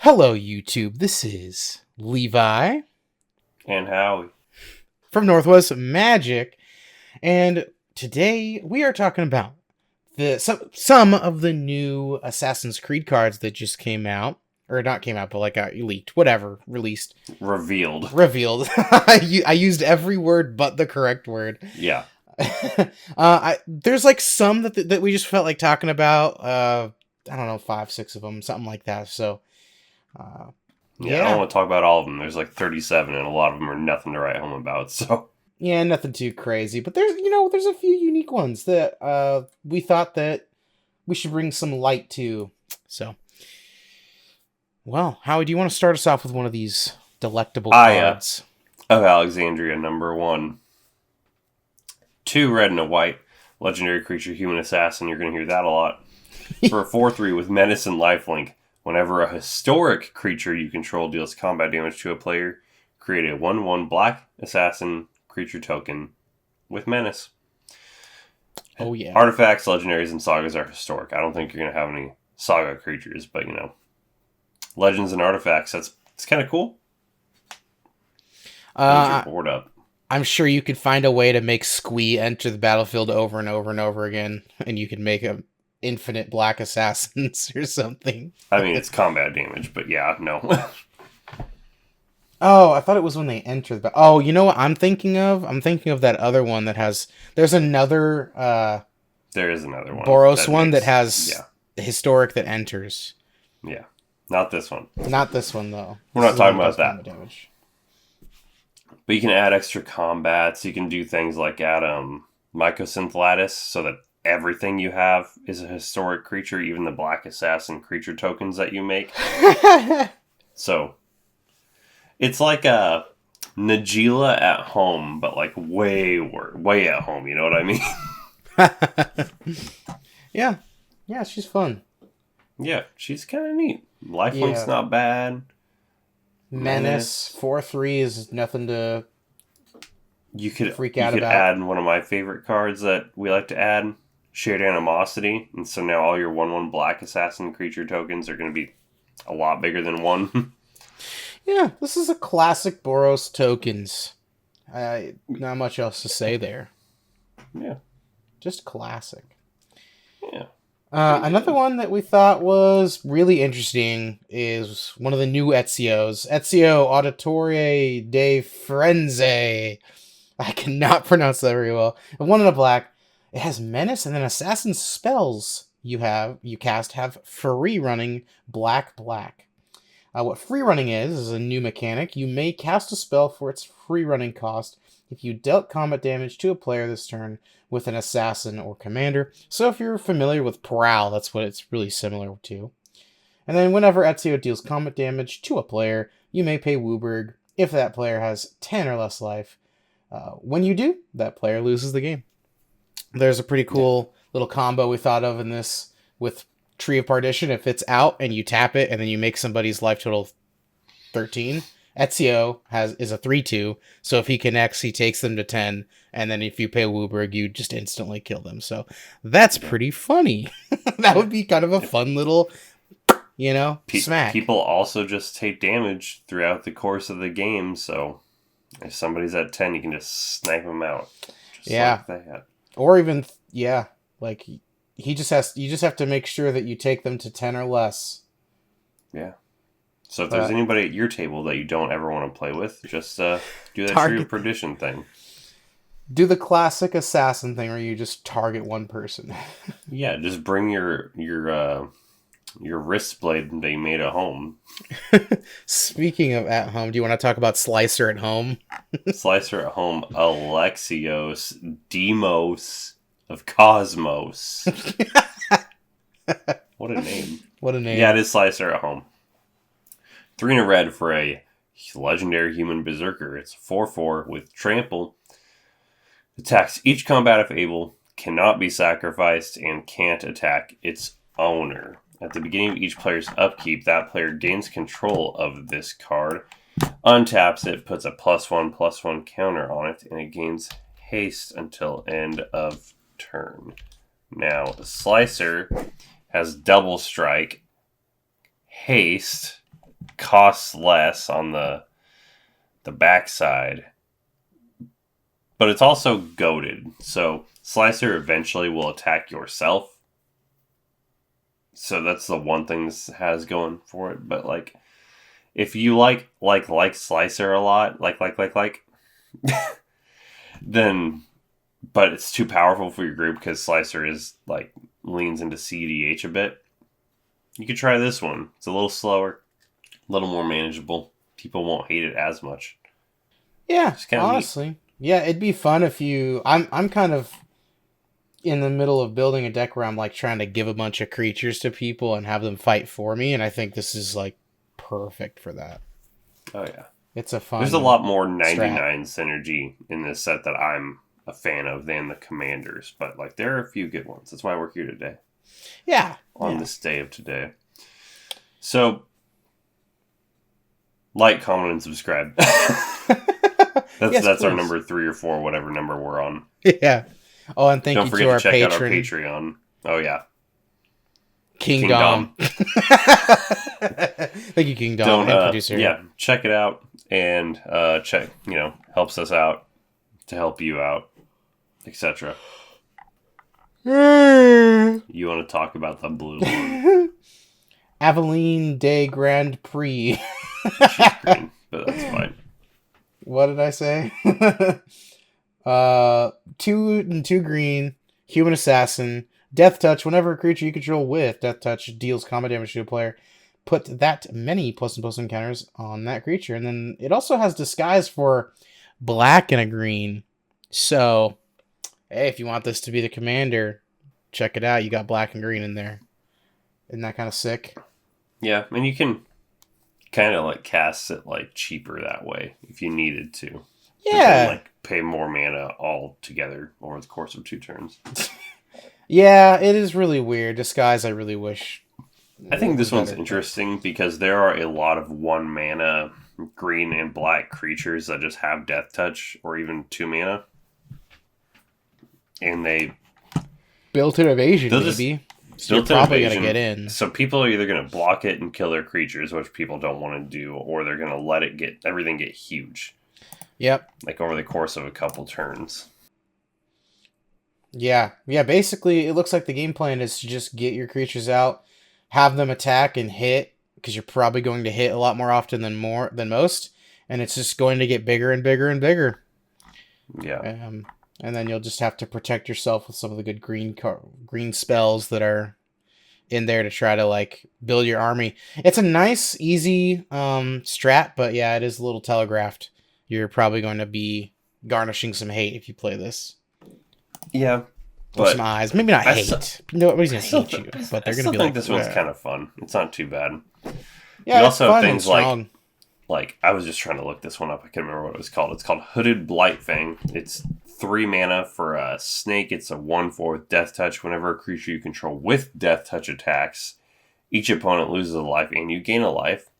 Hello, YouTube. This is Levi And Howie. from Northwest Magic, and today we are talking about some of the new Assassin's Creed cards that just came out, or not came out, but leaked, whatever, released, revealed. I used every word but the correct word. Yeah. There's like some that we just felt like talking about. I don't know, 5-6 of them, something like that. So. Yeah, I don't want to talk about all of them. There's like 37, and a lot of them are nothing to write home about. So yeah, nothing too crazy, but there's a few unique ones that we thought that we should bring some light to. So, well, Howie, do you want to start us off with one of these delectable cards? Of Alexandria, number 1. 2 red and a white. Legendary creature, human assassin. You're going to hear that a lot. For a 4/3 with menace and lifelink. Whenever a historic creature you control deals combat damage to a player, create a 1/1 black assassin creature token with menace. Oh, yeah. Artifacts, legendaries, and sagas are historic. I don't think you're going to have any saga creatures, but, legends and artifacts, it's kind of cool. Your board up. I'm sure you could find a way to make Squee enter the battlefield over and over and over again, and you could make a infinite black assassins or something. I mean, it's combat damage, but yeah, no. Oh, I thought it was when they enter the... Oh, you know what I'm thinking of? I'm thinking of that other one that has... There's another... there is another one. Boros one that has historic that enters. Yeah. Not this one. Not this one, though. We're not talking about that. Damage. But you can add extra combats. You can do things like add Mycosynth Lattice so that everything you have is a historic creature, even the black assassin creature tokens that you make. So, it's like a Najila at home, but like way at home, you know what I mean? Yeah, she's fun. Yeah, she's kind of neat. Lifelink's not bad. Menace 4/3 is nothing to freak out about. You could add one of my favorite cards that we like to add, Shared Animosity, and so now all your 1/1 black assassin creature tokens are going to be a lot bigger than one. Yeah, this is a classic Boros tokens. Not much else to say there. Yeah. Just classic. Yeah. Another one that we thought was really interesting is one of the new Ezios. Ezio Auditore de Frenze. I cannot pronounce that very well. And 1 in a black. It has menace, and then assassin spells you cast have free running black. What free running is a new mechanic. You may cast a spell for its free running cost if you dealt combat damage to a player this turn with an assassin or commander. So if you're familiar with Prowl, that's what it's really similar to. And then whenever Ezio deals combat damage to a player, you may pay Wooburg if that player has 10 or less life. When you do, that player loses the game. There's a pretty cool little combo we thought of in this with Tree of Partition. If it's out and you tap it and then you make somebody's life total 13, Ezio is a 3/2, so if he connects, he takes them to 10, and then if you pay Wooburg, you just instantly kill them. So that's pretty funny. That would be kind of a fun little, smack. People also just take damage throughout the course of the game, so if somebody's at 10, you can just snipe them out. Just like that. Or even, like, you just have to make sure that you take them to 10 or less. Yeah. So if there's anybody at your table that you don't ever want to play with, just do that Tree of Perdition thing. Do the classic assassin thing where you just target one person. Yeah, just bring your wrist blade that you made at home. Speaking of at home, do you want to talk about Slicer at home? Slicer at home, Alexios Demos of Cosmos. What a name. What a name. Yeah, it is Slicer at home. 3 and a red for a legendary human berserker. It's 4/4 with trample. Attacks each combat if able, cannot be sacrificed, and can't attack its owner. At the beginning of each player's upkeep, that player gains control of this card, untaps it, puts a +1/+1 counter on it, and it gains haste until end of turn. Now, Slicer has double strike, haste, costs less on the backside, but it's also goaded. So Slicer eventually will attack yourself. So that's the one thing this has going for it. But like, if you like Slicer a lot, like, then, but it's too powerful for your group because Slicer is like leans into CDH a bit. You could try this one. It's a little slower, a little more manageable. People won't hate it as much. Yeah, honestly. Yeah, it'd be fun if you... I'm kind of in the middle of building a deck where I'm like trying to give a bunch of creatures to people and have them fight for me, and I think this is like perfect for that. Oh yeah. It's a fun... There's a lot more 99 synergy in this set that I'm a fan of than the Commanders, but like there are a few good ones. That's why we're here today. Yeah. On this day of today. So, like, comment, and subscribe. That's our number 3 or 4, whatever number we're on. Yeah. Oh, and thank you to our check patron. out our Patreon. Oh, yeah. King Dom. Thank you, King Dom, and producer. Yeah, check it out and check, helps us out to help you out, etc. You want to talk about the blue one? Aveline Day Grand Prix. She's green, but that's fine. What did I say? 2 and 2 green, human assassin, death touch. Whenever a creature you control with death touch deals combat damage to a player, put that many plus and plus encounters on that creature. And then it also has disguise for black and a green. So, hey, if you want this to be the commander, check it out. You got black and green in there. Isn't that kind of sick? Yeah, and you can kind of like cast it like cheaper that way if you needed to. Yeah. Then, like pay more mana all together over the course of 2 turns. Yeah, it is really weird. Disguise, I really wish. I think this one's interesting because there are a lot of 1 mana green and black creatures that just have death touch or even 2 mana. And they built-in evasion, maybe. So you're probably going to get in. So people are either going to block it and kill their creatures, which people don't want to do, or they're going to let it everything get huge. Yep. Like over the course of a couple turns. Yeah. Yeah, basically, it looks like the game plan is to just get your creatures out, have them attack and hit, because you're probably going to hit a lot more often than most, and it's just going to get bigger and bigger and bigger. Yeah. And then you'll just have to protect yourself with some of the good green spells that are in there to try to like build your army. It's a nice, easy strat, but yeah, it is a little telegraphed. You're probably going to be garnishing some hate if you play this. Yeah. Or some eyes. Maybe not hate. Nobody's going to hate you, but they're going to be like... I think this one's kind of fun. It's not too bad. Yeah, you also have things strong. like, I was just trying to look this one up. I can't remember what it was called. It's called Hooded Blightfang. It's 3 mana for a snake. It's a 1/4 with death touch. Whenever a creature you control with death touch attacks, each opponent loses a life and you gain a life.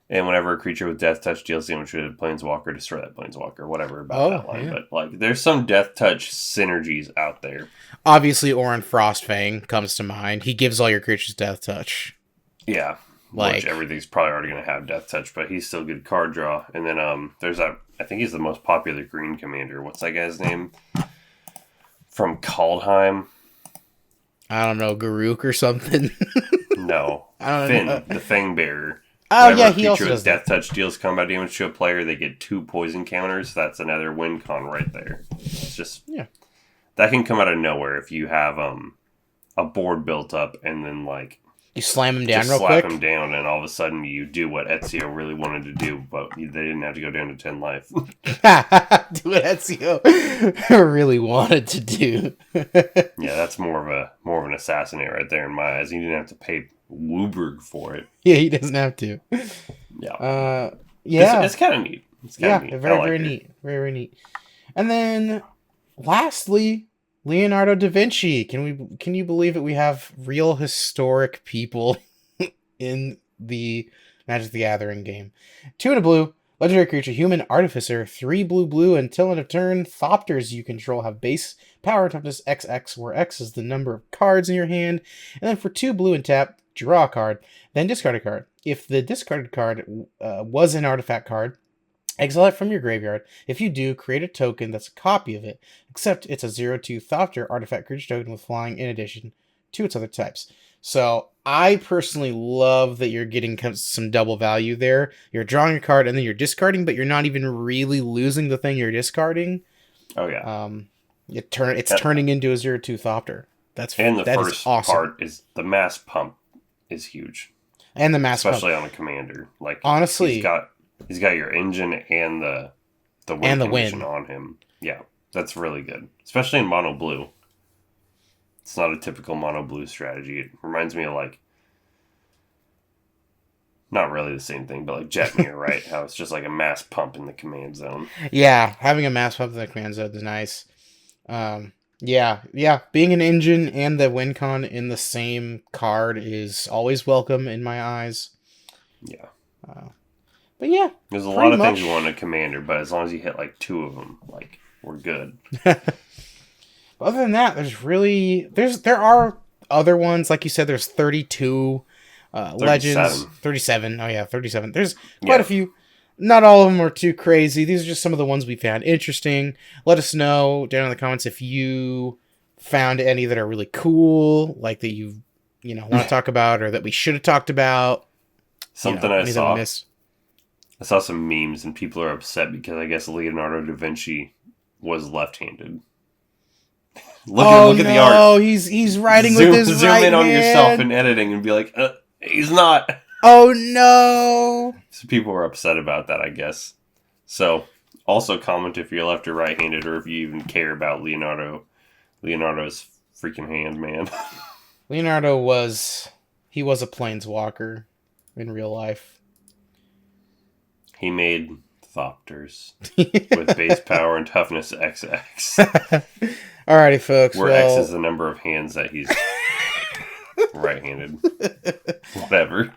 And whenever a creature with death touch deals damage to a planeswalker, destroy that planeswalker. Whatever about that line. Yeah. But like, there's some death touch synergies out there. Obviously, Orin Frostfang comes to mind. He gives all your creatures death touch. Yeah. Which everything's probably already going to have death touch, but he's still good card draw. And then there's I think he's the most popular green commander. What's that guy's name? From Kaldheim? I don't know, Garuk or something. No. I don't know. The Fang Bearer. Oh, yeah, he also does death touch deals combat damage to a player. They get 2 poison counters. That's another win con right there. It's just... Yeah. That can come out of nowhere if you have a board built up and then like... You slam him down real quick? Slap him down, and all of a sudden you do what Ezio really wanted to do, but they didn't have to go down to 10 life. Do what Ezio really wanted to do. Yeah, that's more of an assassinate right there in my eyes. You didn't have to pay Wooberg for it. Yeah, he doesn't have to. Yeah. Yeah. It's kind of neat. It's kind of neat. Very neat. Very, very neat. And then, lastly... Leonardo da Vinci. Can you believe it? We have real historic people in the Magic the Gathering game. 2 and a blue, legendary creature, human artificer, 3 blue, until end of turn. Thopters you control have base power toughness XX, where X is the number of cards in your hand. And then for 2 blue and tap, draw a card, then discard a card. if the discarded card was an artifact card, exile it from your graveyard. If you do, create a token that's a copy of it, except it's a 0/2 Thopter artifact creature token with flying in addition to its other types. So I personally love that you're getting some double value there. You're drawing a card and then you're discarding, but you're not even really losing the thing you're discarding. Oh yeah. It's turning into a 0/2 Thopter. That first is awesome. part is the mass pump is huge. And the mass pump. Especially on a commander. Like honestly, he's got your engine and the win condition on him. Yeah. That's really good. Especially in mono blue. It's not a typical mono blue strategy. It reminds me of like, not really the same thing, but like Jetmir, right? How it's just like a mass pump in the command zone. Yeah, having a mass pump in the command zone is nice. Yeah. Being an engine and the win con in the same card is always welcome in my eyes. Yeah. But yeah. There's a lot of things you want in a commander, but as long as you hit like 2 of them, like, we're good. Other than that, there are other ones. Like you said, there's 32 legends. 37. Oh yeah, 37. There's quite a few. Not all of them are too crazy. These are just some of the ones we found interesting. Let us know down in the comments if you found any that are really cool, like that you want to talk about, or that we should have talked about. Something I saw. I saw some memes and people are upset because I guess Leonardo da Vinci was left-handed. Look at the art. Oh, he's writing with his right hand. Zoom in on yourself in editing and be like, he's not. Oh no. So people were upset about that, I guess. So also comment if you're left or right-handed, or if you even care about Leonardo's freaking hand, man. Leonardo was a planeswalker in real life. He made Thopters with base power and toughness XX. Alrighty, folks. Where X is the number of hands that he's right-handed. Whatever.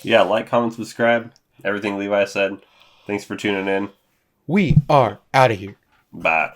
Yeah, like, comment, subscribe. Everything Levi said. Thanks for tuning in. We are out of here. Bye.